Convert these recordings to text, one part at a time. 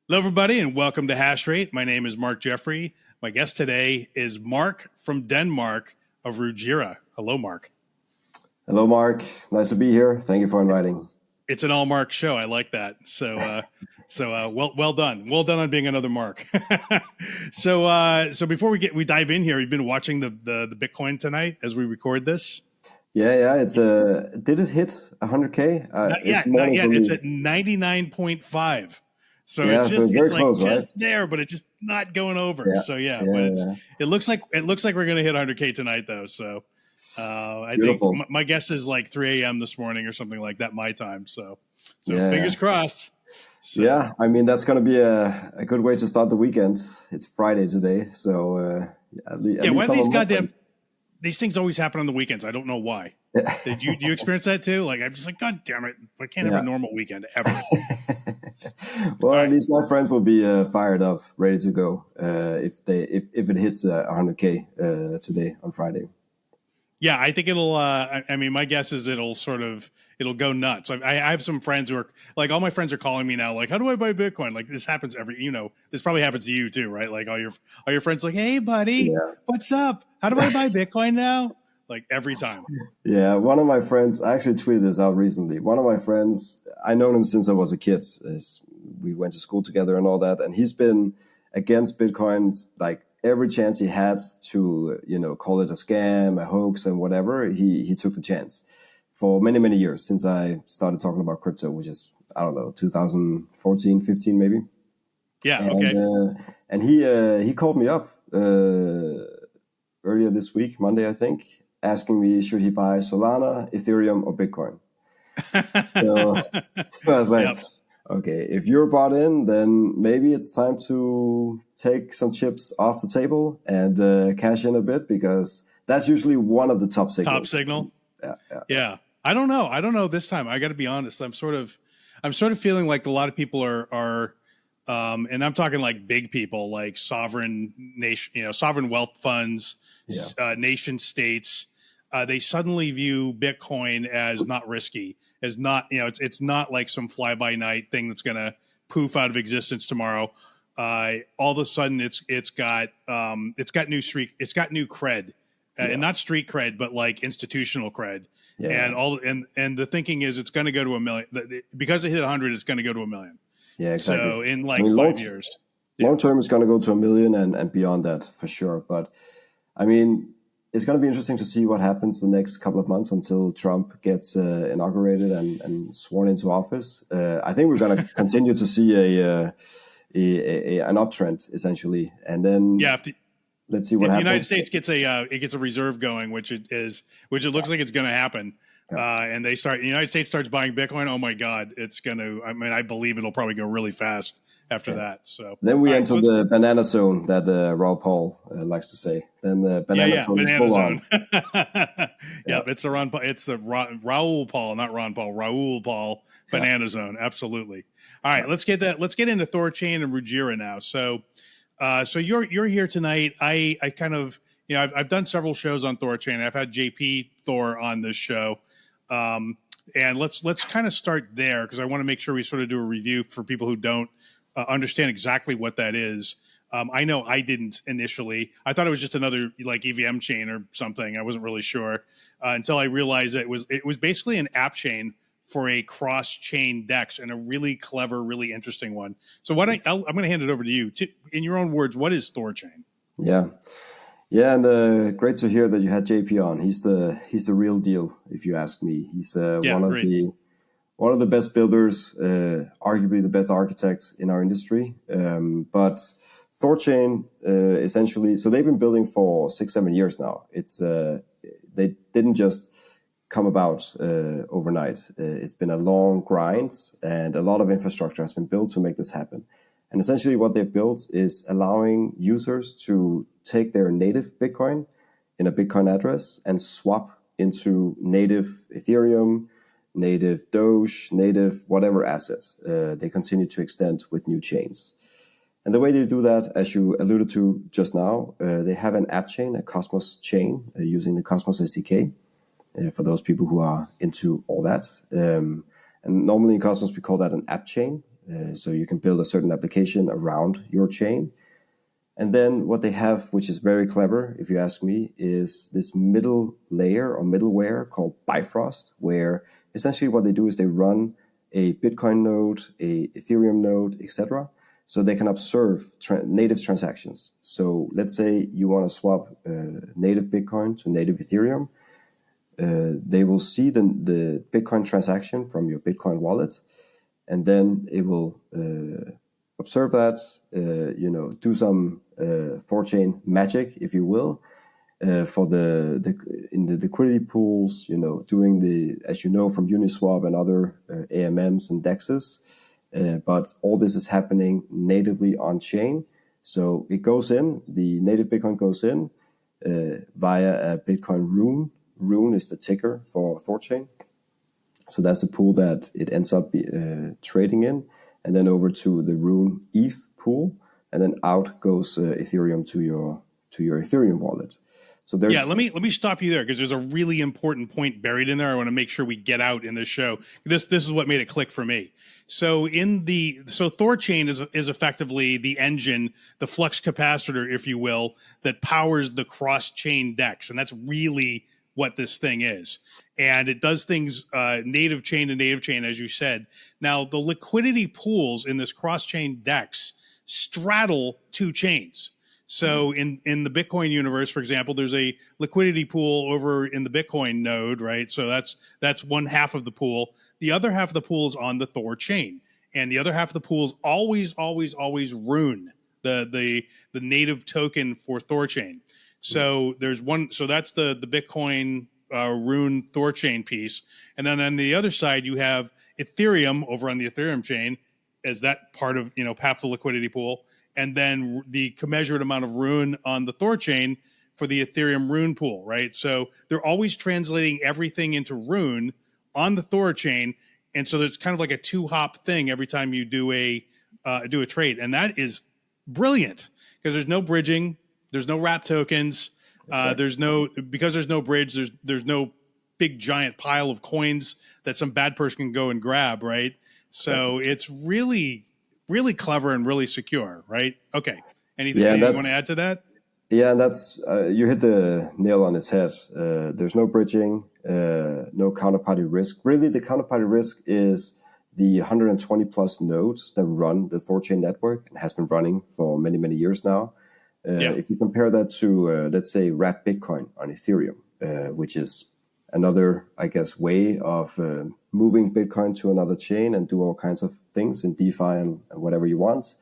Hello, everybody, and welcome to Hash Rate. My name is Mark Jeffrey. My guest today is Mark from Denmark of Rujira. Hello, Mark. Hello, Mark. Nice to be here. Thank you for inviting. It's an all Mark show. I like that. So well done. Well done on being another Mark. So before we dive in here, you've been watching the Bitcoin tonight as we record this. Yeah. It's did it hit 100K? Not yet. It's at 99.5. So yeah, it's very like close, just right? there, but it's just not going over. Yeah. So Yeah. it looks like we're going to hit 100K tonight, though. So I Beautiful. think my guess is like 3 a.m. this morning or something like that, my time. So Yeah. fingers crossed. So, yeah, I mean that's going to be a good way to start the weekend. It's Friday today, so at least why these things always happen on the weekends? I don't know why. Do you experience that too? Like I'm just like, God damn it, I can't have a normal weekend ever. Well, at least my friends will be fired up, ready to go if it hits 100K today on Friday. Yeah, I think it'll. I mean, my guess is it'll go nuts. I have some friends who are like, all my friends are calling me now. Like, how do I buy Bitcoin? Like, this happens this probably happens to you too, right? Like, all your friends like, hey, buddy, what's up? How do I buy Bitcoin now? Like every time. Yeah, one of my friends, I actually tweeted this out recently. One of my friends, I known him since I was a kid. We went to school together and all that, and he's been against Bitcoin like every chance he had to, call it a scam, a hoax, and whatever. He took the chance for many, many years since I started talking about crypto, which is, I don't know, 2014, 15 maybe. Yeah, okay. And he called me up earlier this week, Monday, I think, asking me should he buy Solana, Ethereum, or Bitcoin. So I was like, okay, if you're bought in, then maybe it's time to take some chips off the table and cash in a bit, because that's usually one of the top signals. Top signal? Yeah. I don't know this time. I got to be honest. I'm sort of feeling like a lot of people are and I'm talking like big people, like sovereign nation, sovereign wealth funds, nation states. They suddenly view Bitcoin as not risky, as not, it's not like some fly by night thing that's going to poof out of existence tomorrow. All of a sudden it's got new cred, and not street cred, but like institutional cred. Yeah. And the thinking is it's going to go to 1 million because it hit 100. It's going to go to 1 million. Yeah, exactly. So in 5 years, long term is going to go to 1 million and beyond that for sure. But I mean, it's going to be interesting to see what happens the next couple of months until Trump gets inaugurated and sworn into office. I think we're going to continue to see an uptrend essentially, and then let's see what happens. The United States gets a reserve going, which it looks like it's going to happen. And the United States starts buying Bitcoin. Oh my God, it's going to, I believe it'll probably go really fast after that. So then we enter the banana zone that Raul Paul likes to say. Then the banana zone is full on. It's the Raul Paul, not Ron Paul, Raul Paul banana zone. Absolutely. All right, let's get into Thorchain and Rujira now. So you're here tonight. I kind of, I've done several shows on Thorchain. I've had JP Thor on this show. And let's kind of start there, because I want to make sure we sort of do a review for people who don't understand exactly what that is. I know I didn't initially. I thought it was just another like EVM chain or something. I wasn't really sure until I realized that it was basically an app chain for a cross-chain DEX, and a really clever, really interesting one. So I'm going to hand it over to you. In your own words, what is Thorchain? Yeah, and great to hear that you had JP on. He's the real deal, if you ask me. He's one of the best builders, arguably the best architect in our industry. But Thorchain, essentially, so they've been building for 6-7 years now. It's they didn't just come about overnight. It's been a long grind, and a lot of infrastructure has been built to make this happen. And essentially what they've built is allowing users to take their native Bitcoin in a Bitcoin address and swap into native Ethereum, native Doge, native whatever asset they continue to extend with new chains. And the way they do that, as you alluded to just now, they have an app chain, a Cosmos chain, using the Cosmos SDK, for those people who are into all that. And normally in Cosmos, we call that an app chain. So you can build a certain application around your chain. And then what they have, which is very clever, if you ask me, is this middle layer or middleware called Bifrost, where essentially what they do is they run a Bitcoin node, a Ethereum node, etc. So they can observe native transactions. So let's say you want to swap native Bitcoin to native Ethereum. They will see the Bitcoin transaction from your Bitcoin wallet, and then it will observe that, do some Thorchain magic, if you will, for in the liquidity pools, doing as from Uniswap and other AMMs and DEXs. But all this is happening natively on chain. So it goes in, the native Bitcoin goes in via a Bitcoin Rune. Rune is the ticker for Thorchain. So that's the pool that it ends up trading in, and then over to the Rune ETH pool, and then out goes Ethereum to your Ethereum wallet. So there's let me stop you there, because there's a really important point buried in there. I want to make sure we get out in this show. This is what made it click for me. So Thorchain is effectively the engine, the flux capacitor, if you will, that powers the cross-chain DEX, and that's really what this thing is. And it does things native chain to native chain, as you said. Now, the liquidity pools in this cross-chain DEX straddle two chains. So in the Bitcoin universe, for example, there's a liquidity pool over in the Bitcoin node, right? So that's one half of the pool. The other half of the pool is on the Thor chain. And the other half of the pool is always Rune, the native token for Thorchain. So there's one, so that's the Bitcoin Rune Thorchain piece. And then on the other side, you have Ethereum over on the Ethereum chain as that part of, half the liquidity pool. And then the commensurate amount of Rune on the Thorchain for the Ethereum Rune pool, right? So they're always translating everything into Rune on the Thorchain. And so it's kind of like a two-hop thing every time you do a trade. And that is brilliant, because there's no bridging. There's no wrap tokens. Exactly. Because there's no bridge. There's no big giant pile of coins that some bad person can go and grab, right? So It's really, really clever and really secure, right? Okay. Anything you want to add to that? Yeah, and that's you hit the nail on its head. There's no bridging, no counterparty risk. Really, the counterparty risk is the 120 plus nodes that run the Thorchain network and has been running for many, many years now. If you compare that to, let's say, wrap Bitcoin on Ethereum, which is another, I guess, way of moving Bitcoin to another chain and do all kinds of things in DeFi and whatever you want.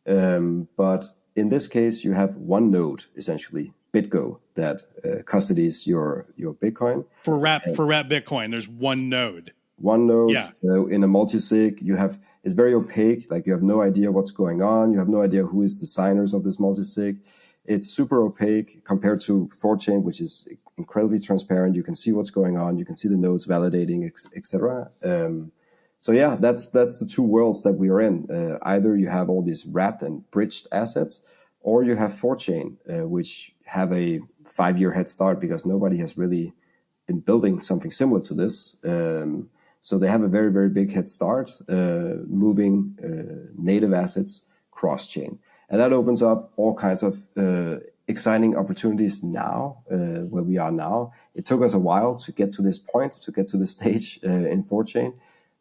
But in this case, you have one node, essentially, BitGo, that custodies your Bitcoin. For wrap Bitcoin, there's one node. One node in a multisig. It's very opaque. Like, you have no idea what's going on. You have no idea who is the signers of this multisig. It's super opaque compared to Thorchain, which is incredibly transparent. You can see what's going on. You can see the nodes validating, etc. That's the two worlds that we are in. Either you have all these wrapped and bridged assets, or you have Thorchain, which have a 5-year head start because nobody has really been building something similar to this. So they have a very, very big head start, moving native assets cross-chain. And that opens up all kinds of exciting opportunities now, where we are now. It took us a while to get to this point, to get to this stage in Thorchain.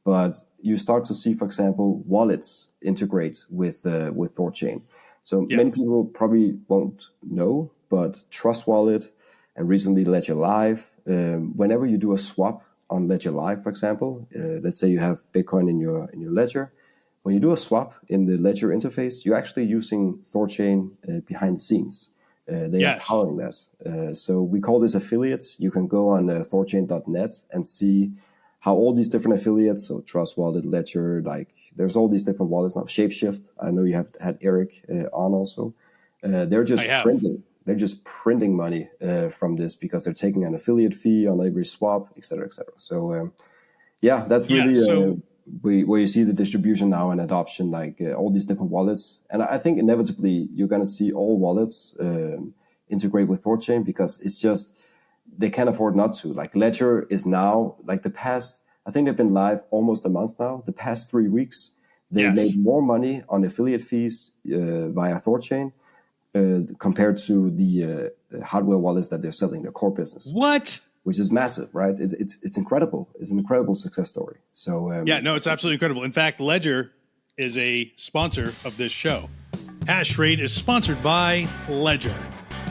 But you start to see, for example, wallets integrate with Thorchain. So many people probably won't know, but Trust Wallet and recently Ledger Live, whenever you do a swap on Ledger Live, for example, let's say you have Bitcoin in your ledger. When you do a swap in the ledger interface, you're actually using Thorchain behind the scenes. They are powering that. So we call this affiliates. You can go on thorchain.net and see how all these different affiliates, so Trust Wallet, Ledger, there's all these different wallets now. Shapeshift, I know you have had Eric on also. They're just printing. They're just printing money from this because they're taking an affiliate fee on every swap, et cetera, et cetera. So, that's really where you see the distribution now and adoption, all these different wallets. And I think inevitably you're going to see all wallets integrate with Thorchain because it's just, they can't afford not to. Like Ledger is now, I think they've been live almost a month now. The past 3 weeks, They made more money on affiliate fees via Thorchain compared to the hardware wallets that they're selling, their core business. What? Which is massive, right? It's incredible. It's an incredible success story. So it's absolutely incredible. In fact, Ledger is a sponsor of this show. Hash Rate is sponsored by Ledger.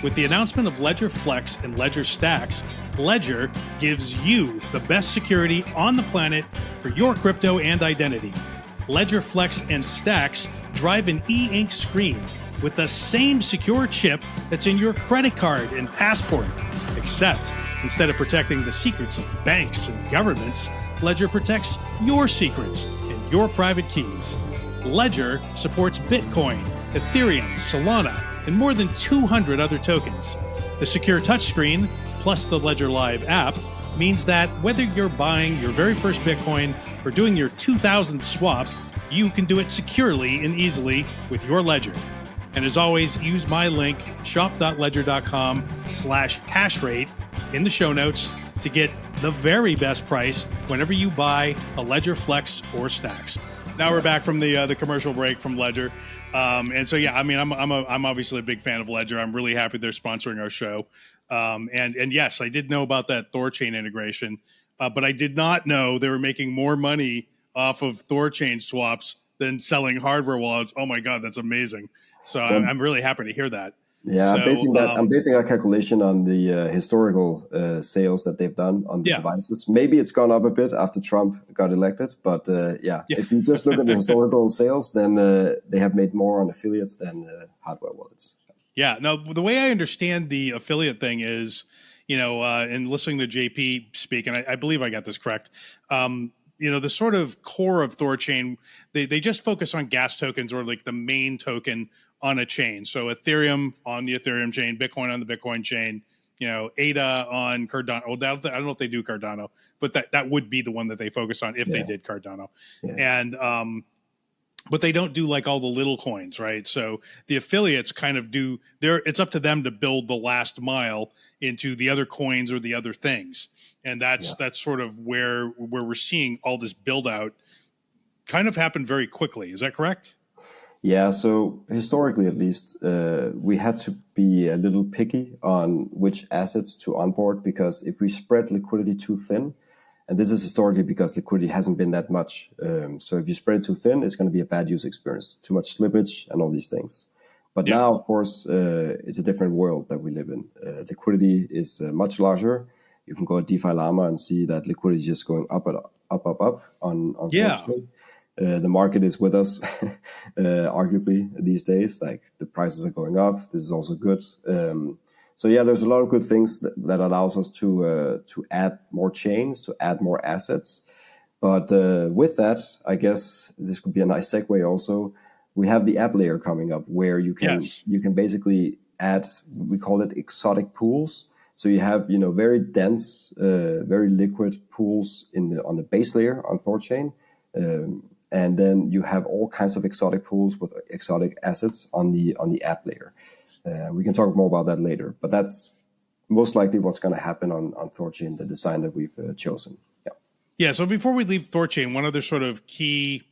With the announcement of Ledger Flex and Ledger Stacks, Ledger gives you the best security on the planet for your crypto and identity. Ledger Flex and Stacks drive an e-ink screen with the same secure chip that's in your credit card and passport, except instead of protecting the secrets of banks and governments, Ledger protects your secrets and your private keys. Ledger supports Bitcoin, Ethereum, Solana, and more than 200 other tokens. The secure touchscreen, plus the Ledger Live app, means that whether you're buying your very first Bitcoin or doing your 2000th swap, you can do it securely and easily with your Ledger. And as always, use my link, shop.ledger.com/hashrate in the show notes to get the very best price whenever you buy a Ledger Flex or Stacks. Now we're back from the commercial break from Ledger. And so, yeah, I mean, I'm obviously a big fan of Ledger. I'm really happy they're sponsoring our show. And yes, I did know about that Thorchain integration, but I did not know they were making more money off of Thorchain swaps than selling hardware wallets. Oh my God, that's amazing. So I'm really happy to hear that. Yeah, so, I'm basing that calculation on the historical sales that they've done on the devices. Maybe it's gone up a bit after Trump got elected, but if you just look at the historical sales, then they have made more on affiliates than hardware wallets. Yeah, no, the way I understand the affiliate thing is, and listening to JP speak, and I believe I got this correct, the sort of core of Thorchain, they just focus on gas tokens or like the main token on a chain. So Ethereum on the Ethereum chain, Bitcoin on the Bitcoin chain, ADA on Cardano. Well, I don't know if they do Cardano, but that would be the one that they focus on if they did Cardano. Yeah. And but they don't do like all the little coins, right? So the affiliates kind of do it's up to them to build the last mile into the other coins or the other things. And that's sort of where we're seeing all this build out kind of happen very quickly. Is that correct? Yeah, so historically, at least, we had to be a little picky on which assets to onboard, because if we spread liquidity too thin, and this is historically because liquidity hasn't been that much. So if you spread it too thin, it's going to be a bad user experience, too much slippage and all these things. But now, of course, it's a different world that we live in. Liquidity is much larger. You can go to DeFi Llama and see that liquidity is just going up on Thorchain. The market is with us, arguably, these days. Like, the prices are going up. This is also good. So there's a lot of good things that allows us to add more chains, to add more assets. But with that, I guess this could be a nice segue also. We have the app layer coming up, where you can basically add, we call it exotic pools. So you have very dense, very liquid pools on the base layer on Thorchain. And then you have all kinds of exotic pools with exotic assets on the app layer. We can talk more about that later, but that's most likely what's going to happen on Thorchain, the design that we've chosen. Yeah. So before we leave Thorchain, one other sort of key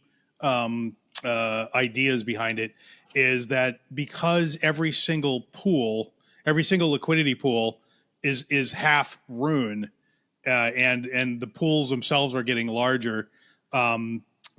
ideas behind it is that because every single liquidity pool is half Rune, and the pools themselves are getting larger.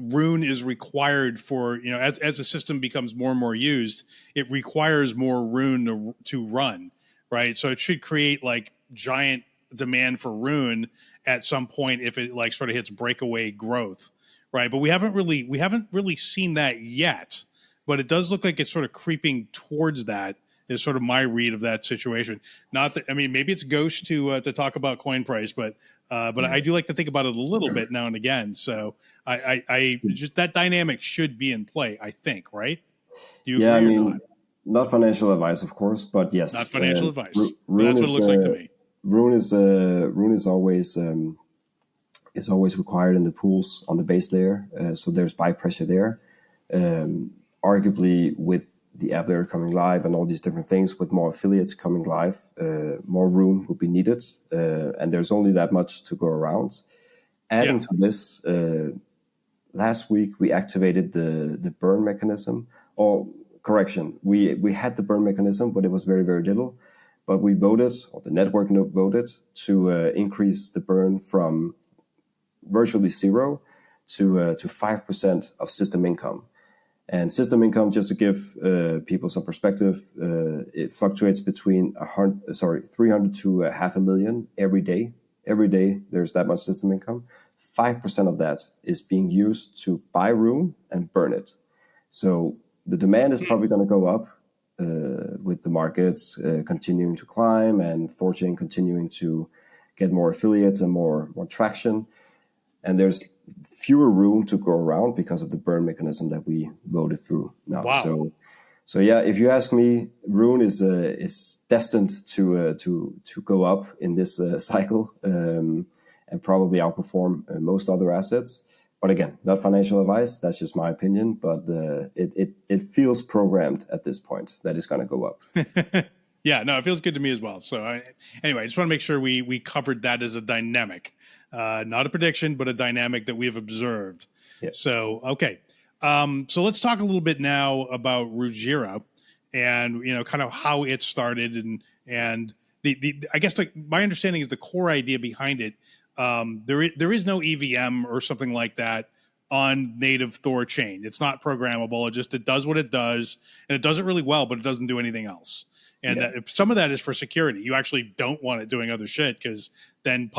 Rune is required for, as the system becomes more and more used, it requires more Rune to run, right? So it should create like giant demand for Rune at some point if it like sort of hits breakaway growth, right? But we haven't really seen that yet, but it does look like it's sort of creeping towards that. Is sort of my read of that situation. Not that, I mean, maybe it's gauche to talk about coin price, but I do like to think about it a little bit now and again. So I just, that dynamic should be in play, I think, right? Do you agree or not financial advice, of course, but yes, not financial advice. Rune that's what it looks like to me. Rune is always required in the pools on the base layer, so there's buy pressure there. Arguably, with the app layer coming live and all these different things, with more affiliates coming live, more room will be needed, and there's only that much to go around. Adding to this, last week we activated the burn mechanism. Or correction, we had the burn mechanism, but it was very, very little. But we voted, or the network voted, to increase the burn from virtually zero to 5% of system income. And system income, just to give people some perspective, it fluctuates between 300 to half a million every day. Every day there's that much system income. 5% of that is being used to buy Rune and burn it. So the demand is probably going to go up with the markets continuing to climb and Thorchain continuing to get more affiliates and more traction. And there's fewer Rune to go around because of the burn mechanism that we voted through now. Wow. So yeah, if you ask me, Rune is destined to go up in this cycle and probably outperform most other assets. But again, not financial advice. That's just my opinion. But it feels programmed at this point that it's going to go up. Yeah, no, it feels good to me as well. So anyway, I just want to make sure we covered that as a dynamic, not a prediction, but a dynamic that we have observed. Yeah. So, okay. So let's talk a little bit now about Rujira and, kind of how it started and the I guess my understanding is the core idea behind it. There is no EVM or something like that on native Thorchain. It's not programmable. It does what it does, and it does it really well, but it doesn't do anything else. And some of that is for security. You actually don't want it doing other shit because then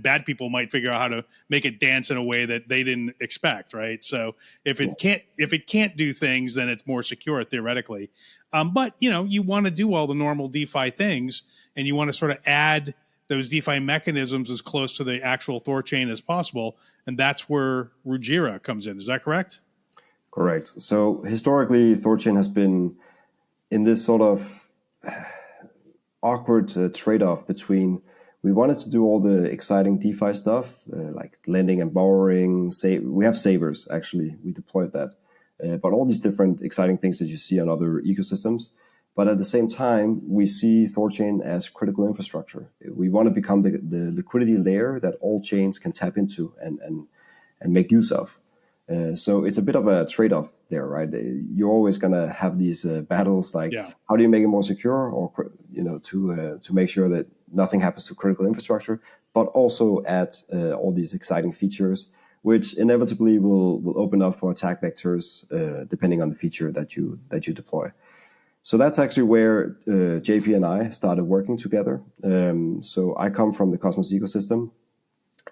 bad people might figure out how to make it dance in a way that they didn't expect, right? So if it can't do things, then it's more secure theoretically. But you want to do all the normal DeFi things, and you want to sort of add those DeFi mechanisms as close to the actual Thorchain as possible, and that's where Rujira comes in. Is that correct? Correct. So historically, Thorchain has been in this sort of awkward trade-off between we wanted to do all the exciting DeFi stuff like lending and borrowing. We have savers, actually. We deployed that. But all these different exciting things that you see on other ecosystems. But at the same time, we see Thorchain as critical infrastructure. We want to become the liquidity layer that all chains can tap into and make use of. So it's a bit of a trade-off there, right? You're always going to have these battles like, how do you make it more secure, or to make sure that nothing happens to critical infrastructure, but also add all these exciting features, which inevitably will open up for attack vectors depending on the feature that you deploy. So that's actually where JP and I started working together. So I come from the Cosmos ecosystem.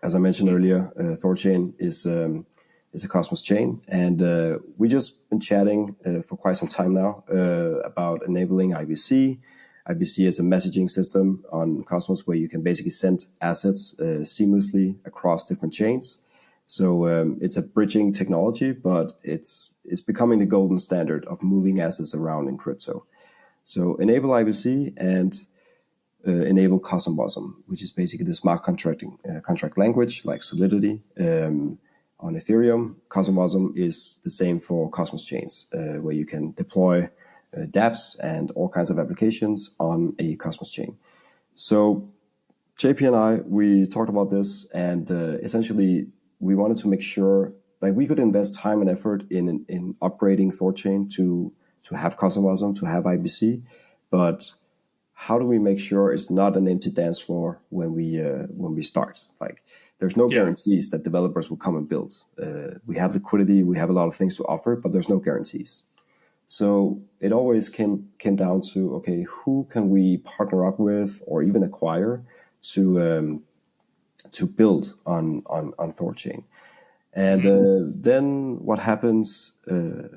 As I mentioned earlier, Thorchain is a Cosmos chain, and we just been chatting for quite some time now about enabling IBC. IBC is a messaging system on Cosmos where you can basically send assets seamlessly across different chains. So it's a bridging technology, but it's becoming the golden standard of moving assets around in crypto. So enable IBC and enable CosmWasm, which is basically the smart contract language like Solidity. On Ethereum, CosmWasm is the same for Cosmos chains, where you can deploy dApps and all kinds of applications on a Cosmos chain. So JP and I, we talked about this, and essentially we wanted to make sure like we could invest time and effort in upgrading Thorchain to have CosmWasm, to have IBC, but how do we make sure it's not an empty dance floor when we start? Like, there's no guarantees that developers will come and build. We have liquidity, we have a lot of things to offer, but there's no guarantees. So it always came down to, okay, who can we partner up with or even acquire to build on Thorchain? And then what happens,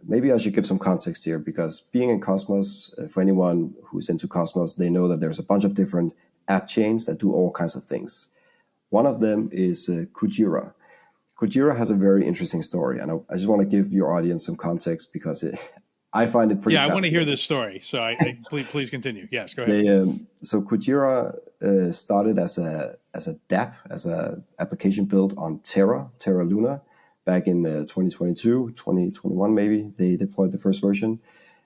maybe I should give some context here, because being in Cosmos, for anyone who's into Cosmos, they know that there's a bunch of different app chains that do all kinds of things. One of them is Kujira. Kujira has a very interesting story, and I just want to give your audience some context because I find it pretty fascinating. I want to hear this story, so please continue. Yes, go ahead. So Kujira started as a dApp, as an application built on Terra Luna, back in 2022, 2021 maybe. They deployed the first version.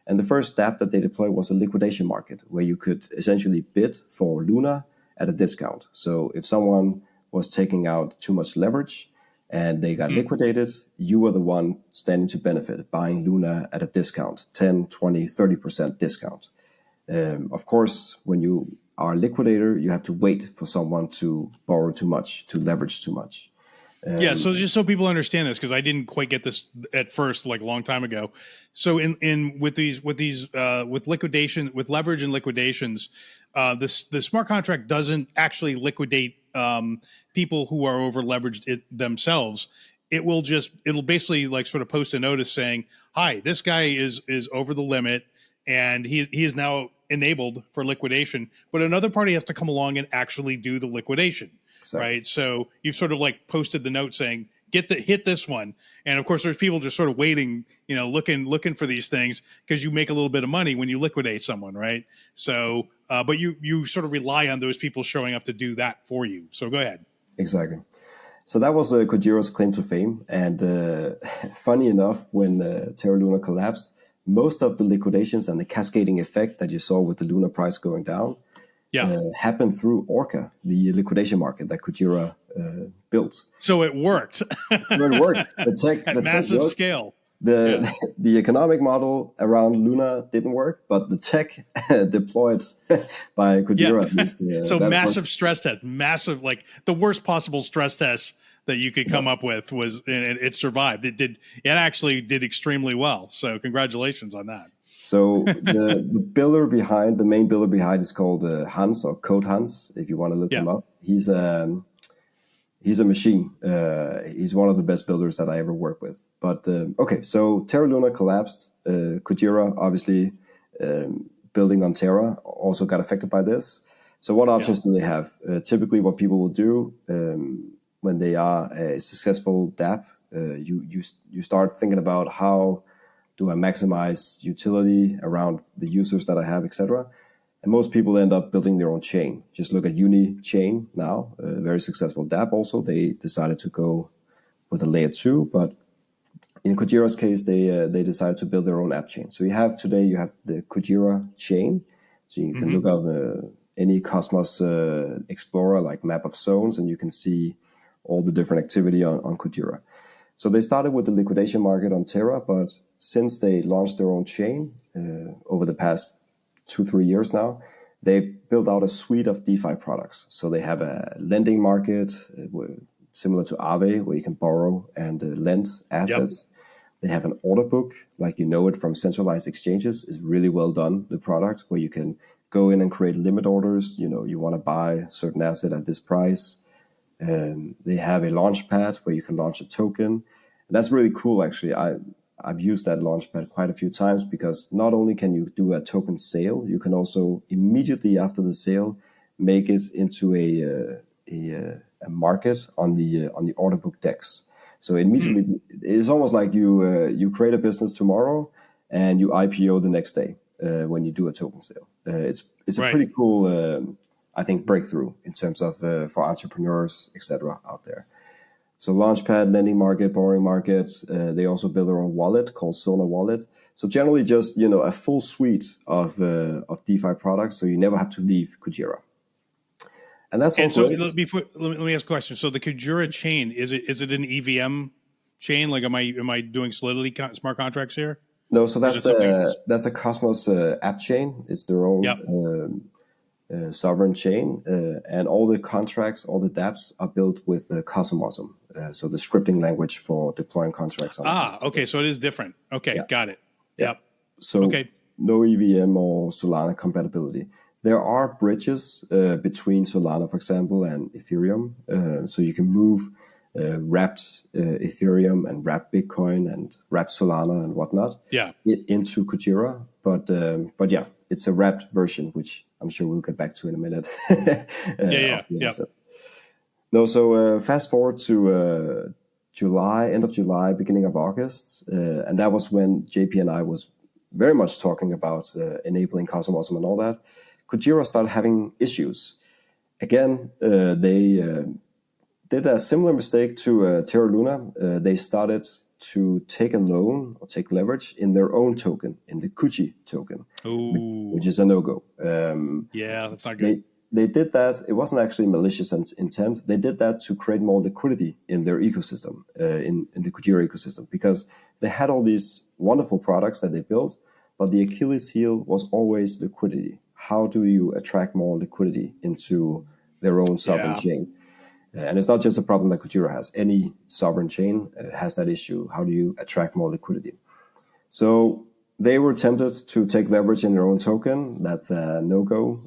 And the first dApp that they deployed was a liquidation market, where you could essentially bid for Luna at a discount. So if someone was taking out too much leverage, and they got liquidated, you were the one standing to benefit, buying Luna at a discount, 10, 20, 30% discount. Of course, when you are a liquidator, you have to wait for someone to borrow too much, to leverage too much. So just so people understand this, because I didn't quite get this at first, like a long time ago. So with liquidation, with leverage and liquidations, the smart contract doesn't actually liquidate people who are over leveraged themselves. It'll basically like sort of post a notice saying, "Hi, this guy is over the limit, and he is now enabled for liquidation." But another party has to come along and actually do the liquidation. Exactly. Right. So you've sort of like posted the note saying, hit this one. And of course, there's people just sort of waiting, looking for these things because you make a little bit of money when you liquidate someone. Right. So, but you sort of rely on those people showing up to do that for you. So go ahead. Exactly. So that was Kujira's claim to fame. And funny enough, when Terra Luna collapsed, most of the liquidations and the cascading effect that you saw with the Luna price going down happened through Orca, the liquidation market that Kujira built. So it worked. The tech, at massive scale. The economic model around Luna didn't work, but the tech deployed by Kujira at least. So massive stress test, like the worst possible stress test that you could come up with was, and it survived. It actually did extremely well. So congratulations on that. So the main builder behind is called Hans, or Code Hans, if you want to look him up. He's a machine. He's one of the best builders that I ever worked with. But okay, so Terra Luna collapsed. Kujira, obviously, building on Terra, also got affected by this. So what options do they have? Typically, what people will do when they are a successful DApp, you start thinking about how do I maximize utility around the users that I have, etc. And most people end up building their own chain. Just look at Uni Chain now, a very successful DApp also. They decided to go with a layer 2, but in Kujira's case, they decided to build their own app chain. So you have the Kujira chain. So you can look up any Cosmos Explorer, like map of zones, and you can see all the different activity on Kujira. So they started with the liquidation market on Terra, but since they launched their own chain over the past 2-3 years now, they've built out a suite of DeFi products. So they have a lending market similar to Aave, where you can borrow and lend assets. Yep. They have an order book, like you know it from centralized exchanges. Is really well done, the product, where you can go in and create limit orders. You want to buy a certain asset at this price. They have a launch pad where you can launch a token. And that's really cool, actually. I've used that launchpad quite a few times because not only can you do a token sale, you can also immediately after the sale make it into a market on the order book DEX. So immediately it's almost like you create a business tomorrow and you IPO the next day when you do a token sale. It's a pretty cool, I think, breakthrough in terms of for entrepreneurs, etc. out there. So Launchpad, lending market, borrowing market. They also build their own wallet called Solar Wallet. So generally just, a full suite of DeFi products. So you never have to leave Kujira. And that's all. And so let me ask a question. So the Kujira chain, is it an EVM chain? Like, am I doing Solidity smart contracts here? No, so that's a Cosmos app chain. It's their own sovereign chain, and all the contracts, all the dApps are built with Cosmosm. So the scripting language for deploying contracts. Okay, so it is different. Okay, got it. Yep. So no EVM or Solana compatibility. There are bridges between Solana, for example, and Ethereum. So you can move wrapped Ethereum and wrapped Bitcoin and wrapped Solana and whatnot into Kujira. But yeah, it's a wrapped version, which I'm sure we'll get back to in a minute. No, so fast forward to July, end of July, beginning of August. And that was when JP and I was very much talking about enabling Cosmosm and all that. Kujira started having issues. Again, they did a similar mistake to Terra Luna. They started to take a loan or take leverage in their own token, in the Kuji token, which is a no-go. That's not good. they did that. It wasn't actually malicious intent. They did that to create more liquidity in their ecosystem, in the Kujira ecosystem, because they had all these wonderful products that they built, but the Achilles heel was always liquidity. How do you attract more liquidity into their own sovereign chain? And it's not just a problem that Kujira has. Any sovereign chain has that issue. How do you attract more liquidity? So they were tempted to take leverage in their own token. That's a no-go.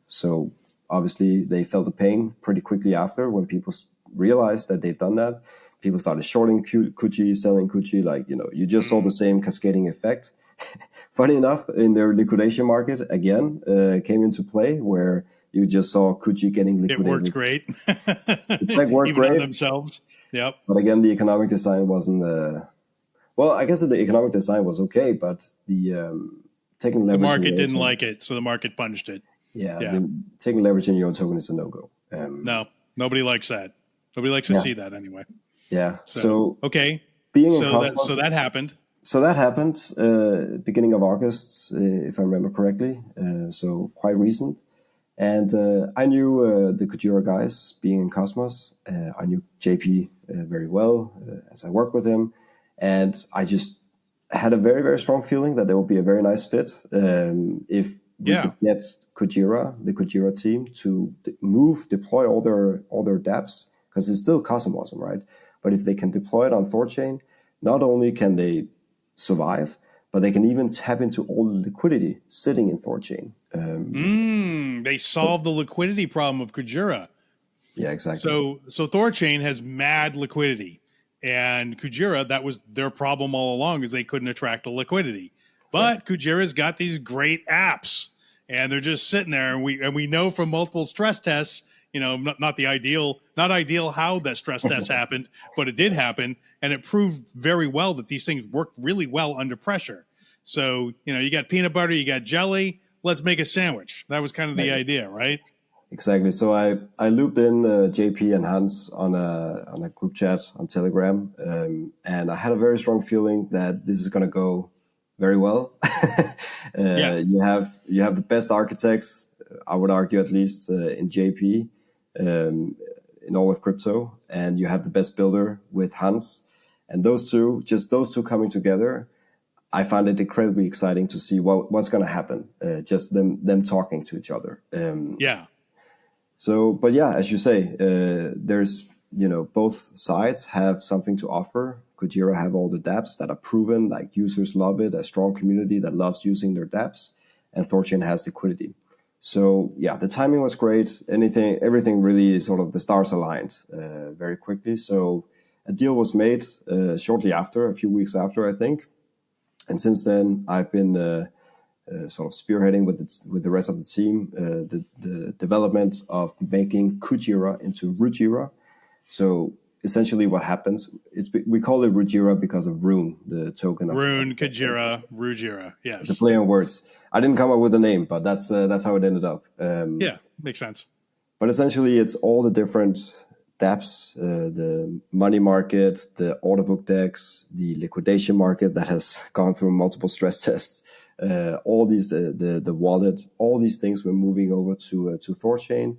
So obviously they felt the pain pretty quickly after when people realized that they've done that. People started shorting Kuji, selling Kuji. Like, you just saw the same cascading effect. Funny enough, in their liquidation market, again, came into play where you just saw Kuji getting liquidated. It worked great. The tech worked even great. On themselves. Yep. But again, the economic design wasn't... well, I guess the economic design was okay, but the taking leverage... The market didn't like it, so the market punished it. Yeah. Taking leverage in your own token is a no-go. No, nobody likes that. Nobody likes to see that anyway. Yeah. So okay. Being in Cosmos... So that happened. So that happened beginning of August, if I remember correctly. So quite recent. And I knew the Kujira guys being in Cosmos. I knew JP very well as I worked with him. And I just had a very, very strong feeling that there would be a very nice fit if we could get Kujira, the Kujira team, to deploy all their dApps, because it's still Cosmos, right? But if they can deploy it on Thorchain, not only can they survive, but they can even tap into all the liquidity sitting in Thorchain. They solved the liquidity problem of Kujira. Yeah, exactly. So Thorchain has mad liquidity, and Kujira, that was their problem all along, is they couldn't attract the liquidity. But Kujira's got these great apps, and they're just sitting there, and we know from multiple stress tests, not ideal how that stress test happened, but it did happen, and it proved very well that these things work really well under pressure. So, you got peanut butter, you got jelly, let's make a sandwich. That was kind of the idea, right? Exactly. So I looped in JP and Hans on a group chat on Telegram, and I had a very strong feeling that this is going to go very well. You have the best architects, I would argue, at least in JP, in all of crypto, and you have the best builder with Hans, and those two coming together, I find it incredibly exciting to see what's going to happen. Just them talking to each other. So, but yeah, as you say, there's both sides have something to offer. Kujira have all the dApps that are proven, like users love it, a strong community that loves using their dApps, and Thorchain has liquidity. So yeah, the timing was great. Everything really sort of the stars aligned very quickly. So a deal was made shortly after, a few weeks after, I think. And since then, I've been sort of spearheading with the rest of the team the development of making Kujira into Rujira. So essentially, what happens is we call it Rujira because of Rune, the token of Rune, Kujira, Rujira. Yes, it's a play on words. I didn't come up with a name, but that's how it ended up. Makes sense. But essentially, it's all the different dApps, the money market, the order book DEX, the liquidation market that has gone through multiple stress tests, all these, the wallet, all these things we're moving over to Thorchain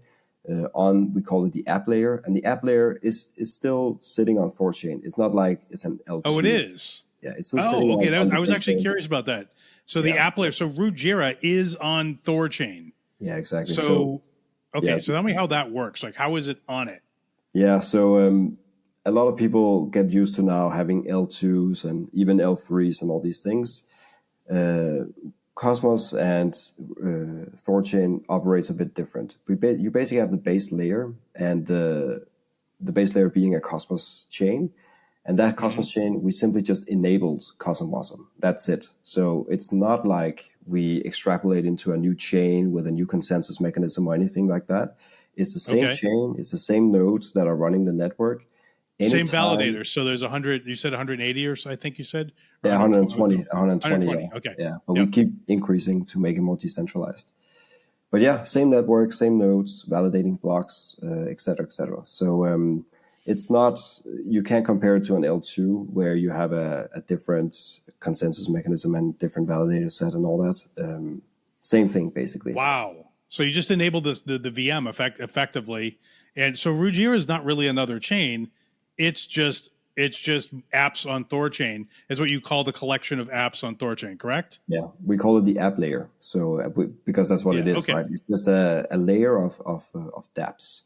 we call it the app layer. And the app layer is still sitting on Thorchain. It's not like it's an L2. Oh, it is? Yeah, it's still sitting on I was actually curious about that. So the app layer, so Rujira is on Thorchain. Yeah, exactly. So tell me how that works. Like, how is it on it? Yeah, so a lot of people get used to now having L2s and even L3s and all these things. Cosmos and Thorchain operates a bit different. You basically have the base layer, and the base layer being a Cosmos chain. And that Cosmos chain, we simply just enabled Cosmosm. That's it. So it's not like we extrapolate into a new chain with a new consensus mechanism or anything like that. It's the same chain. It's the same nodes that are running the network. Same validators. So there's 100, you said 180 or so, I think you said? Yeah, 120. 120. Yeah. Okay. Yeah, but we keep increasing to make it more decentralized. But yeah, same network, same nodes, validating blocks, et cetera, et cetera. So it's not, you can't compare it to an L2 where you have a different consensus mechanism and different validator set and all that. Same thing, basically. Wow. So you just enable the VM effectively, and so Rujira is not really another chain. It's just apps on Thorchain is what you call the collection of apps on Thorchain, correct? Yeah, we call it the app layer. So because that's what it is, right? It's just a layer of dApps,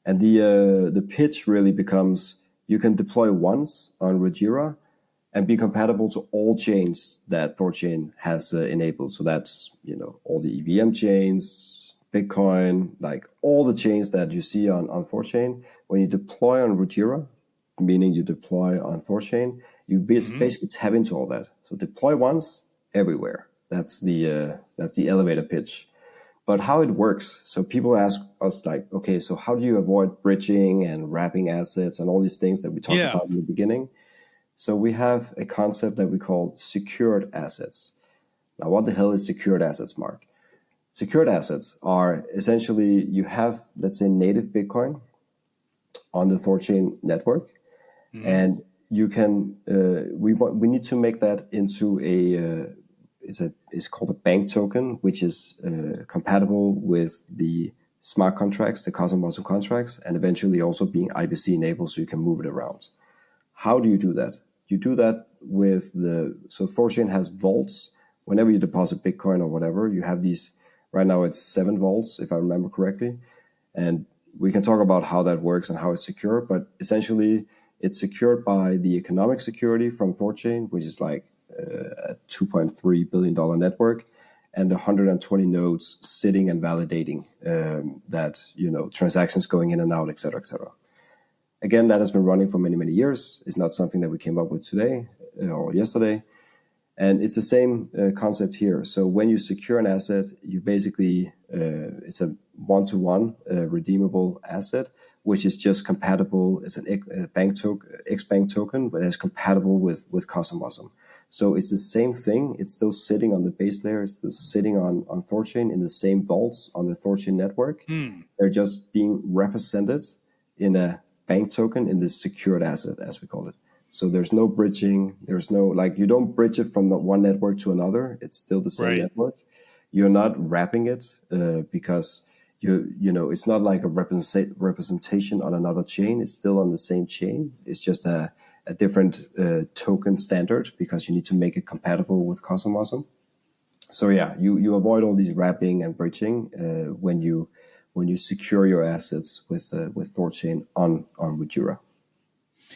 and the pitch really becomes you can deploy once on Rujira and be compatible to all chains that Thorchain has enabled. So that's all the EVM chains, Bitcoin, like all the chains that you see on Thorchain. When you deploy on Rujira, meaning you deploy on Thorchain, you basically tap into all that. So deploy once everywhere. That's the elevator pitch. But how it works, so people ask us like, okay, so how do you avoid bridging and wrapping assets and all these things that we talked about in the beginning? So we have a concept that we call secured assets. Now, what the hell is secured assets, Mark? Secured assets are essentially you have, let's say, native Bitcoin on the Thorchain network, and you can. We need to make that into it's called a bank token, which is compatible with the smart contracts, the Cosmos contracts, and eventually also being IBC enabled, so you can move it around. How do you do that? You do that with so Thorchain has vaults. Whenever you deposit Bitcoin or whatever, you have these. Right now it's 7 vaults, if I remember correctly. And we can talk about how that works and how it's secure, but essentially it's secured by the economic security from Thorchain, which is like a $2.3 billion network, and the 120 nodes sitting and validating that, transactions going in and out, et cetera, et cetera. Again, that has been running for many, many years. It's not something that we came up with today or yesterday. And it's the same concept here. So when you secure an asset, you basically, it's a one-to-one redeemable asset, which is just compatible. It's an X-Bank token, but it's compatible with Cosmos. So it's the same thing. It's still sitting on the base layer. It's still sitting on Thorchain in the same vaults on the Thorchain network. They're just being represented in a bank token in this secured asset, as we call it. So there's no bridging. There's no, you don't bridge it from one network to another. It's still the same network. You're not wrapping it because it's not like a representation on another chain. It's still on the same chain. It's just a different token standard because you need to make it compatible with Cosmos. So yeah, you avoid all these wrapping and bridging when you secure your assets with Thorchain on Rujira.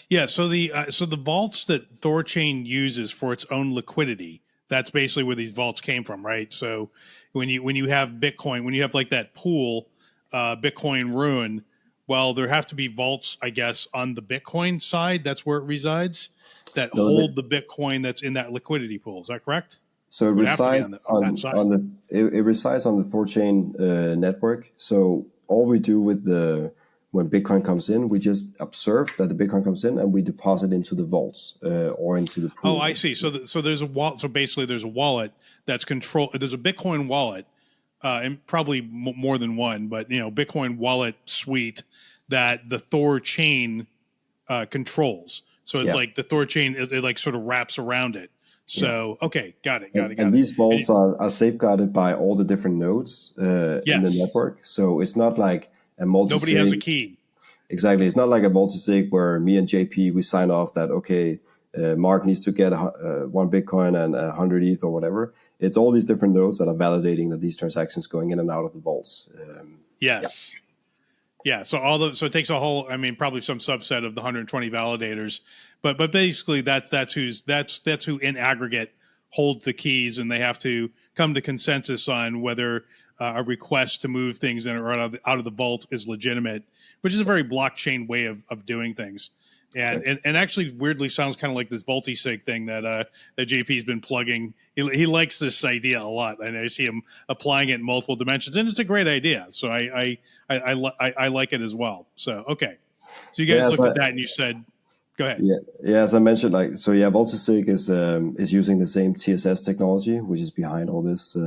Yeah, so the vaults that Thorchain uses for its own liquidity, that's basically where these vaults came from, right? So when you have Bitcoin, when you have like that pool, Bitcoin Rune, well, there have to be vaults, I guess, on the Bitcoin side. That's where it resides. That hold the Bitcoin that's in that liquidity pool. Is that correct? So it resides it resides on the Thorchain network. So all we do when Bitcoin comes in, we just observe that the Bitcoin comes in and we deposit into the vaults or into the pool. Oh, I see. So there's a wallet. So basically, there's a wallet that's controlled. There's a Bitcoin wallet, and probably more than one, but Bitcoin wallet suite that the Thorchain controls. So it's like the Thorchain, it like sort of wraps around it. So, okay, got it. And these vaults are safeguarded by all the different nodes in the network. So it's not like a multi-sig. Nobody has a key. Exactly. It's not like a multi-sig where me and JP, we sign off that, okay, Mark needs to get 1 Bitcoin and 100 ETH or whatever. It's all these different nodes that are validating that these transactions going in and out of the vaults. Yes. Yeah, so it takes a whole, probably some subset of the 120 validators, but basically that's who in aggregate holds the keys, and they have to come to consensus on whether a request to move things in or out of the vault is legitimate, which is a very blockchain way of doing things. And actually weirdly sounds kind of like this multi-sig thing that JP's been plugging. He likes this idea a lot, and I see him applying it in multiple dimensions, and it's a great idea. So I like it as well. So okay, so you guys looked at that and you said, go ahead. Yeah. As I mentioned, multi-sig is using the same TSS technology, which is behind all this,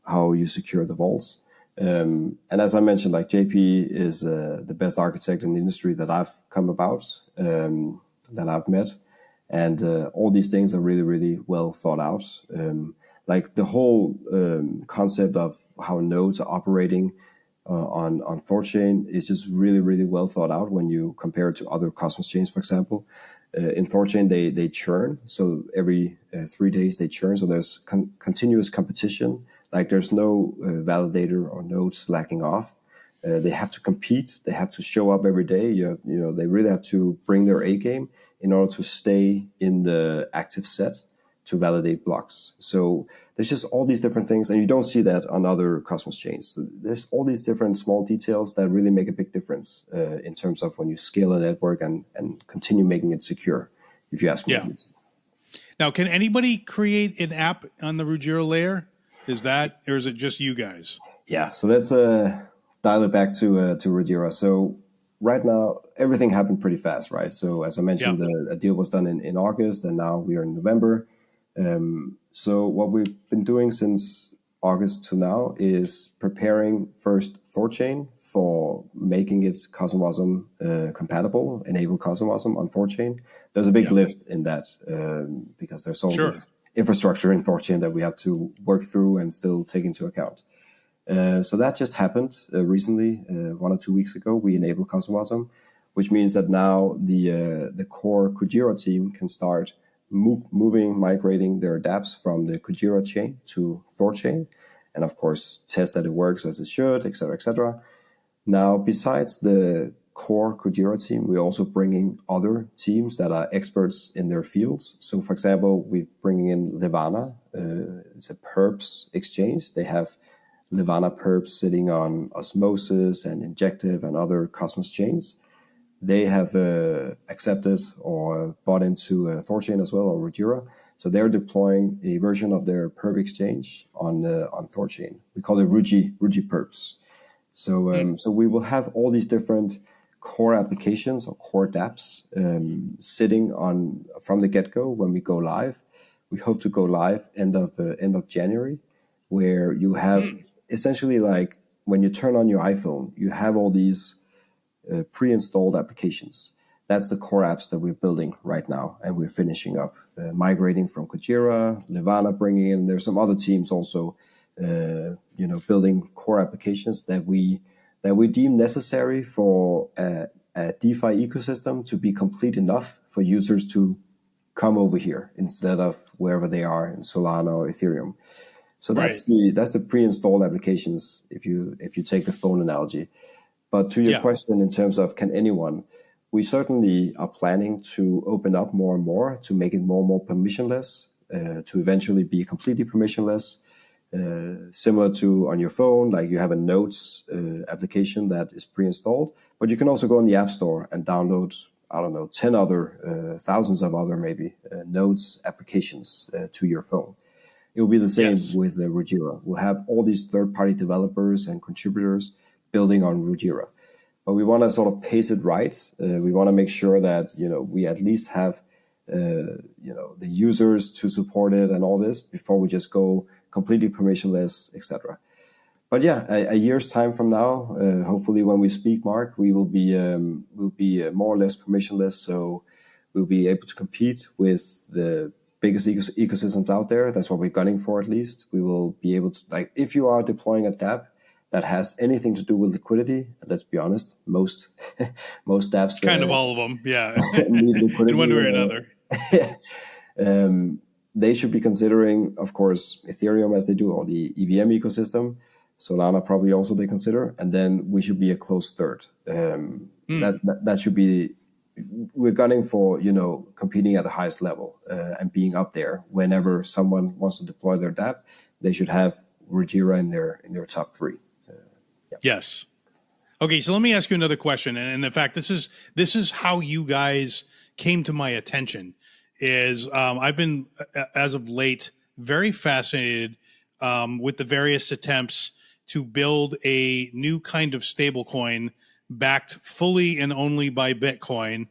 how you secure the vaults. And as I mentioned, JP is the best architect in the industry that I've come about, that I've met. And all these things are really, really well thought out. like the whole concept of how nodes are operating on Thorchain is just really, really well thought out when you compare it to other Cosmos chains, for example. In Thorchain, they churn. So every 3 days they churn. So there's continuous competition. Like there's no validator or node slacking off. They have to compete. They have to show up every day. They really have to bring their A game in order to stay in the active set to validate blocks. So there's just all these different things, and you don't see that on other Cosmos chains. So there's all these different small details that really make a big difference in terms of when you scale a network and continue making it secure, if you ask me at least. Now, can anybody create an app on the Rujira layer? Or is it just you guys? Yeah, so let's dial it back to Rujira. So right now, everything happened pretty fast, right? So as I mentioned, a deal was done in August, and now we are in November. So what we've been doing since August to now is preparing first Thorchain for making it CosmWasm compatible, enable CosmWasm on Thorchain. There's a big lift in that because there's all this infrastructure in Thorchain that we have to work through and still take into account. So that just happened recently, 1 or 2 weeks ago. We enabled CosmWasm, which means that now the core Kujira team can start migrating their dApps from the Kujira chain to Thorchain, and of course test that it works as it should, etc., etc. Now, besides the core Kujira team, we're also bringing other teams that are experts in their fields. So, for example, we're bringing in Levana. It's a perps exchange. They have Levana perps sitting on Osmosis and Injective and other Cosmos chains. They have accepted or bought into Thorchain as well, or Rujira. So they're deploying a version of their perp exchange on Thorchain. We call it Ruji perps. So so we will have all these different core applications or core dApps sitting on from the get-go when we go live. We hope to go live end of January, where you have essentially like when you turn on your iPhone, you have all these pre-installed applications. That's the core apps that we're building right now, and we're finishing up migrating from Kujira, Levana bringing in. There's some other teams also, building core applications that we deem necessary for a DeFi ecosystem to be complete enough for users to come over here instead of wherever they are in Solana or Ethereum. So that's the pre-installed applications. If you take the phone analogy. But to your question in terms of can anyone, we certainly are planning to open up more and more to make it more and more permissionless, to eventually be completely permissionless, similar to on your phone, like you have a Notes application that is pre-installed, but you can also go on the App Store and download, 10 other, thousands of other maybe Notes applications to your phone. It will be the same with Rujira. We'll have all these third-party developers and contributors building on Rujira. But we want to sort of pace it right. We want to make sure that, we at least have, the users to support it and all this before we just go completely permissionless, etc. But a year's time from now, hopefully when we speak, Mark, we will be more or less permissionless. So we'll be able to compete with the biggest ecosystems out there. That's what we're gunning for, at least. We will be able to, like, if you are deploying a dApp that has anything to do with liquidity, let's be honest, most dApps kind of all of them, need liquidity in one way or another. They should be considering, of course, Ethereum as they do, or the EVM ecosystem. Solana probably also they consider, and then we should be a close third. That should be. We're gunning for competing at the highest level and being up there. Whenever someone wants to deploy their dApp, they should have Rujira in their top 3. Yes. Okay, so let me ask you another question, and in fact, this is how you guys came to my attention. Is I've been as of late very fascinated with the various attempts to build a new kind of stablecoin backed fully and only by Bitcoin,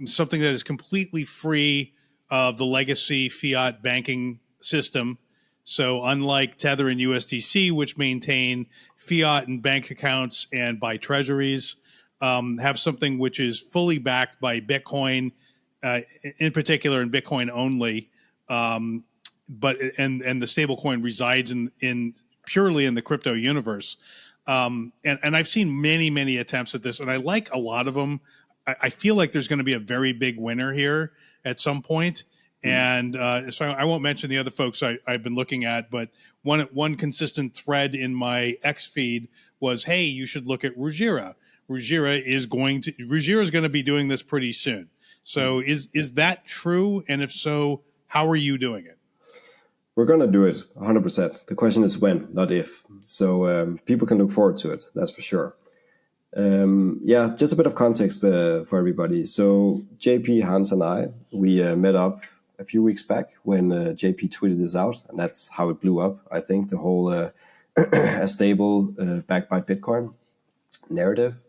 something that is completely free of the legacy fiat banking system. So unlike Tether and USDC, which maintain fiat and bank accounts and buy treasuries, have something which is fully backed by Bitcoin, in particular, and Bitcoin only. and the stablecoin resides in purely in the crypto universe. And I've seen many attempts at this, and I like a lot of them. I feel like there's going to be a very big winner here at some point. And so I won't mention the other folks I've been looking at, but one consistent thread in my X feed was, hey, you should look at Rujira. Rujira is going to be doing this pretty soon. So is that true? And if so, how are you doing it? We're going to do it 100%. The question is when, not if. So people can look forward to it. That's for sure. Just a bit of context for everybody. So JP, Hans, and I, we met up a few weeks back when JP tweeted this out, and that's how it blew up. I think the whole a stable backed by Bitcoin narrative.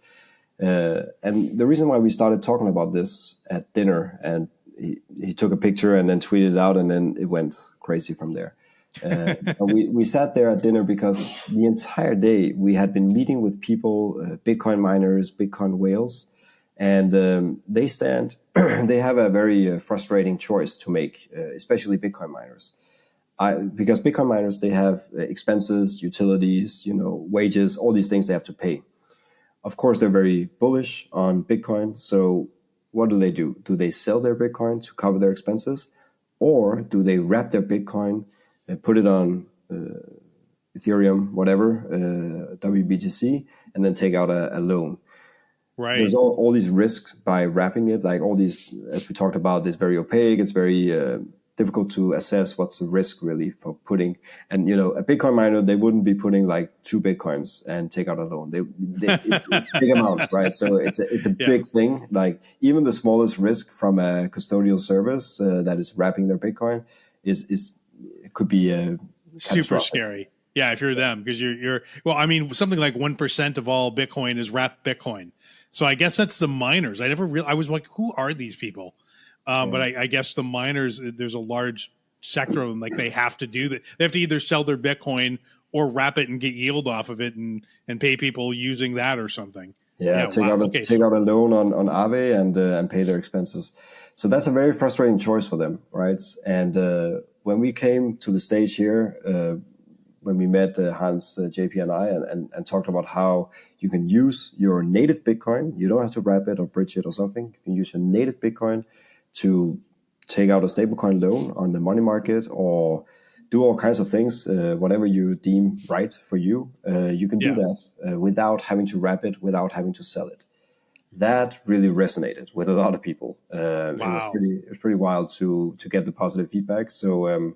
And the reason why we started talking about this at dinner, and he took a picture and then tweeted it out, and then it went crazy from there. We sat there at dinner because the entire day we had been meeting with people, Bitcoin miners, Bitcoin whales, and they have a very frustrating choice to make, especially Bitcoin miners. Because Bitcoin miners, they have expenses, utilities, wages, all these things they have to pay. Of course, they're very bullish on Bitcoin. So what do? Do they sell their Bitcoin to cover their expenses? Or do they wrap their Bitcoin and put it on Ethereum, whatever, WBTC, and then take out a loan? Right. There's all these risks by wrapping it, like all these, as we talked about, it's very opaque. It's very difficult to assess what's the risk really for putting. And, a Bitcoin miner, they wouldn't be putting like 2 Bitcoins and take out a loan. It's big amounts, right? So it's a big thing. Like even the smallest risk from a custodial service that is wrapping their Bitcoin it could be super scary. Yeah, if you're them, because you're something like 1% of all Bitcoin is wrapped Bitcoin. So I guess that's the miners. I was like, who are these people? But I guess the miners, there's a large sector of them, like they have to do that. They have to either sell their Bitcoin or wrap it and get yield off of it and pay people using that or something. Take out a loan on Aave and pay their expenses. So that's a very frustrating choice for them, right? And when we came to the stage here, when we met Hans, JP, and I, and talked about how you can use your native Bitcoin, you don't have to wrap it or bridge it or something. You can use your native Bitcoin to take out a stablecoin loan on the money market or do all kinds of things, whatever you deem right for you. You can do that without having to wrap it, without having to sell it. That really resonated with a lot of people. Wow. It was pretty wild to get the positive feedback. So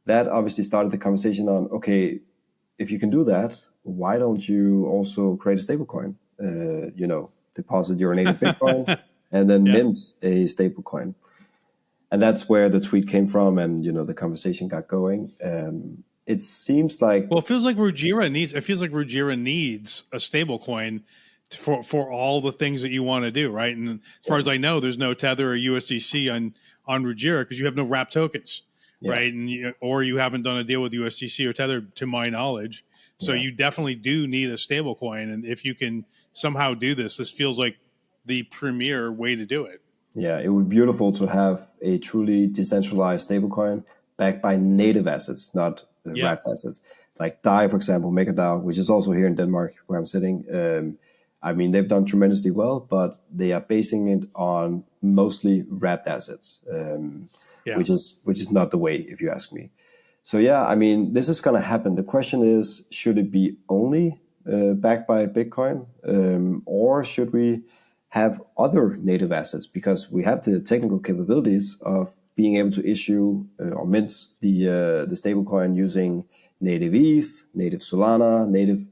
that obviously started the conversation on, okay, if you can do that, why don't you also create a stablecoin? Deposit your native Bitcoin and then mint a stablecoin. And that's where the tweet came from, and the conversation got going. It seems like it feels like Rujira needs a stablecoin for all the things that you want to do, right? And as far as I know, there's no Tether or USDC on Rujira because you have no wrap tokens, right? And or you haven't done a deal with USDC or Tether, to my knowledge. So you definitely do need a stablecoin, and if you can somehow do this feels like the premier way to do it. Yeah, it would be beautiful to have a truly decentralized stablecoin backed by native assets, not wrapped assets. Like DAI, for example, MakerDAO, which is also here in Denmark, where I'm sitting. They've done tremendously well, but they are basing it on mostly wrapped assets, which is not the way, if you ask me. So this is going to happen. The question is, should it be only backed by Bitcoin, or should we have other native assets, because we have the technical capabilities of being able to issue or mint the stablecoin using native ETH, native Solana, native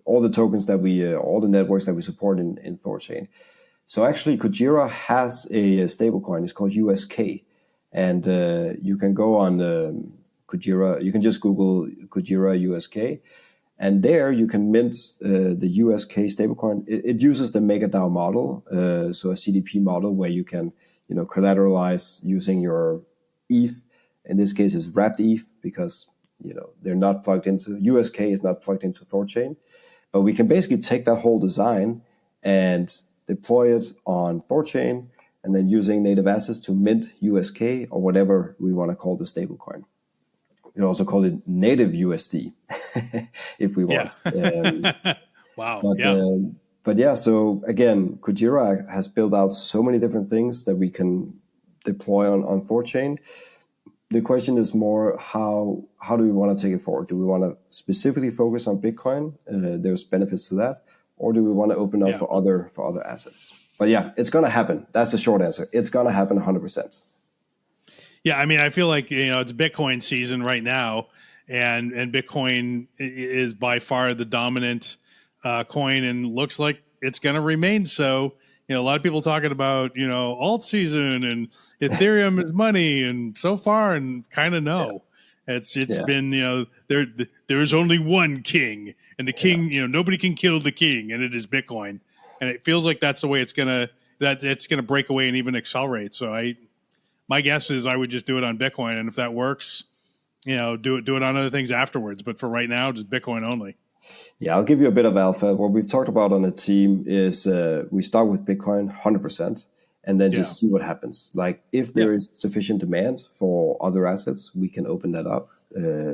all the tokens that all the networks that we support in Thorchain. So actually, Kujira has a stablecoin. It's called USK, and you can go on Kujira. You can just Google Kujira USK. And there you can mint the USK stablecoin. It uses the MakerDAO model, so a CDP model where you can, collateralize using your ETH. In this case, it's wrapped ETH because they're not plugged into USK is not plugged into Thorchain. But we can basically take that whole design and deploy it on Thorchain, and then using native assets to mint USK or whatever we want to call the stablecoin. We can also call it native USD if we want. Wow. But yeah, so again, Kujira has built out so many different things that we can deploy on Thorchain. The question is more how do we want to take it forward? Do we want to specifically focus on Bitcoin? There's benefits to that, or do we want to open up for other assets? But yeah, it's going to happen. That's the short answer. It's going to happen 100%. Yeah, I mean, I feel like it's Bitcoin season right now, and Bitcoin is by far the dominant coin, and looks like it's going to remain so. A lot of people talking about alt season and Ethereum is money, and so far, and kind of no. It's been there is only one king, and the king nobody can kill the king, and it is Bitcoin, and it feels like that's the way it's gonna break away and even accelerate. So my guess is I would just do it on Bitcoin, and if that works, do it on other things afterwards. But for right now, just Bitcoin only. Yeah, I'll give you a bit of alpha. What we've talked about on the team is we start with Bitcoin 100%, and then just see what happens. Like if there is sufficient demand for other assets, we can open that up,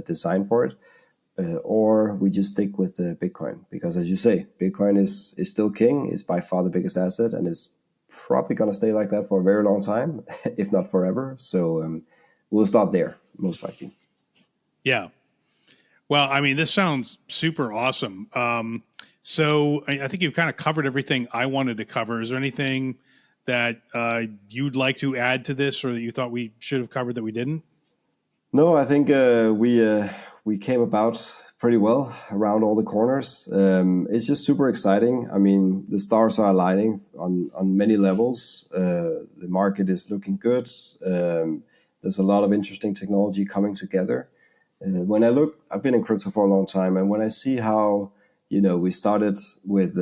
design for it, or we just stick with Bitcoin. Because as you say, Bitcoin is still king. It's by far the biggest asset, and it's probably going to stay like that for a very long time, if not forever. So we'll start there, most likely. Yeah. Well, I mean, this sounds super awesome. So I think you've kind of covered everything I wanted to cover. Is there anything that you'd like to add to this, or that you thought we should have covered that we didn't? No, I think we came about pretty well around all the corners. It's just super exciting. I mean, the stars are aligning on many levels. The market is looking good. There's a lot of interesting technology coming together. When I look, I've been in crypto for a long time, and when I see how we started with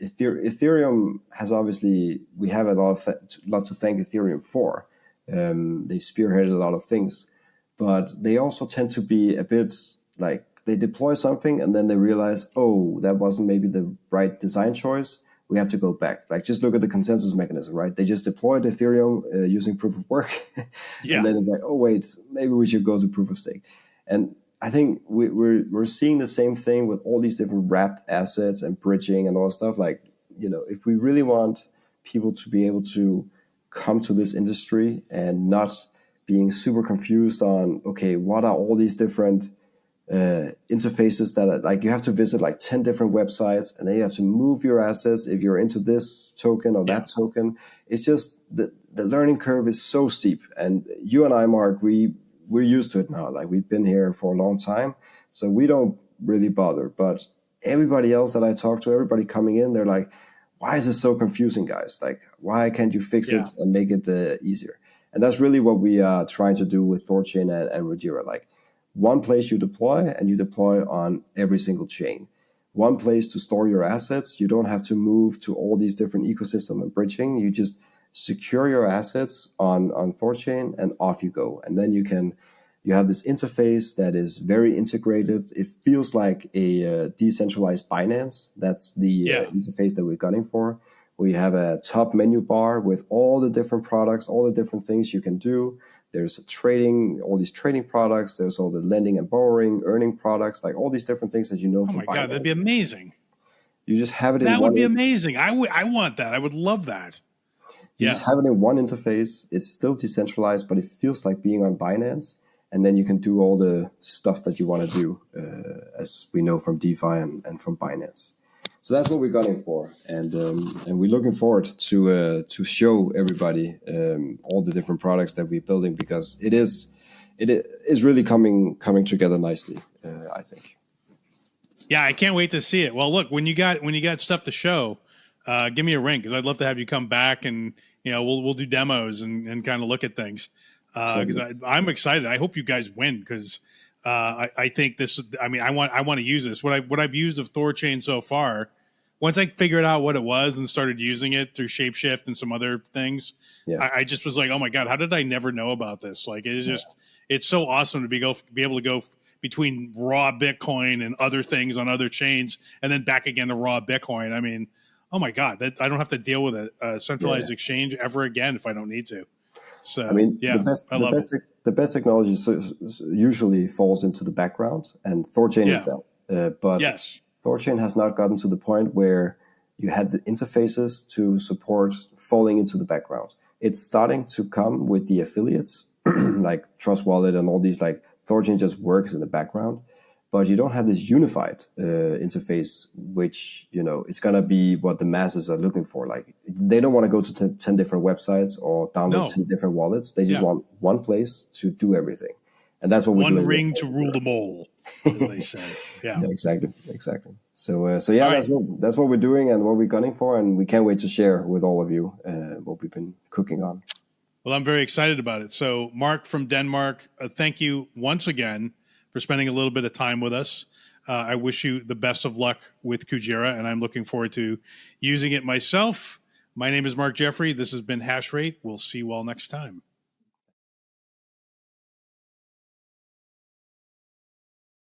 Ethereum has obviously, we have a lot to thank Ethereum for. They spearheaded a lot of things, but they also tend to be a bit like they deploy something and then they realize, oh, that wasn't maybe the right design choice. We have to go back. Like, just look at the consensus mechanism, right? They just deployed Ethereum using proof of work. And then it's like, oh, wait, maybe we should go to proof of stake. And I think we're seeing the same thing with all these different wrapped assets and bridging and all that stuff. Like, if we really want people to be able to come to this industry and not being super confused on, okay, what are all these different interfaces that are, like, you have to visit like 10 different websites, and then you have to move your assets if you're into this token or that token. It's just the learning curve is so steep. And you and I, Mark, we're used to it now. Like, we've been here for a long time, so we don't really bother. But everybody else that I talk to, everybody coming in, they're like, why is this so confusing, guys? Like, why can't you fix it and make it easier? And that's really what we are trying to do with Thorchain and Rujira. Like, one place you deploy, and you deploy on every single chain. One place to store your assets. You don't have to move to all these different ecosystem and bridging. You just secure your assets on Thorchain, and off you go. And then you have this interface that is very integrated. It feels like a decentralized Binance. That's the interface that we're gunning for. We have a top menu bar with all the different products, all the different things you can do. There's trading, all these trading products. There's all the lending and borrowing, earning products, like all these different things that from Binance. Oh my God, that'd be amazing. You just have it in one. That would be amazing. I want that. I would love that. You just have it in one interface. It's still decentralized, but it feels like being on Binance. And then you can do all the stuff that you want to do, as we know from DeFi and from Binance. So that's what we're gunning for, and we're looking forward to show everybody all the different products that we're building, because it is really coming together nicely, I think. Yeah, I can't wait to see it. Well, look, when you got stuff to show, give me a ring, because I'd love to have you come back, and we'll do demos and kind of look at things, because I'm excited. I hope you guys win, because I think this. I mean, I want to use this. What I've used of Thorchain so far. Once I figured out what it was and started using it through Shapeshift and some other things, I just was like, oh my God, how did I never know about this? Like, it is just, it's so awesome to be able to go between raw Bitcoin and other things on other chains, and then back again to raw Bitcoin. I mean, oh my God, that I don't have to deal with a centralized exchange ever again if I don't need to. So I mean, yeah, I love it. The best technology usually falls into the background, and Thorchain is that. But Thorchain has not gotten to the point where you had the interfaces to support falling into the background. It's starting to come with the affiliates, like Trust Wallet and all these. Like Thorchain just works in the background, but you don't have this unified interface, which, you know, it's going to be what the masses are looking for. Like, they don't want to go to 10 different websites or download 10 different wallets. They just want one place to do everything. And that's what we're doing. One ring to rule them all, as they say. Yeah, exactly. So yeah, that's what we're doing and what we're gunning for. And we can't wait to share with all of you what we've been cooking on. Well, I'm very excited about it. So Mark from Denmark, thank you once again for spending a little bit of time with us. I wish you the best of luck with Kujira, and I'm looking forward to using it myself. My name is Mark Jeffrey. This has been Hash Rate. We'll see you all next time.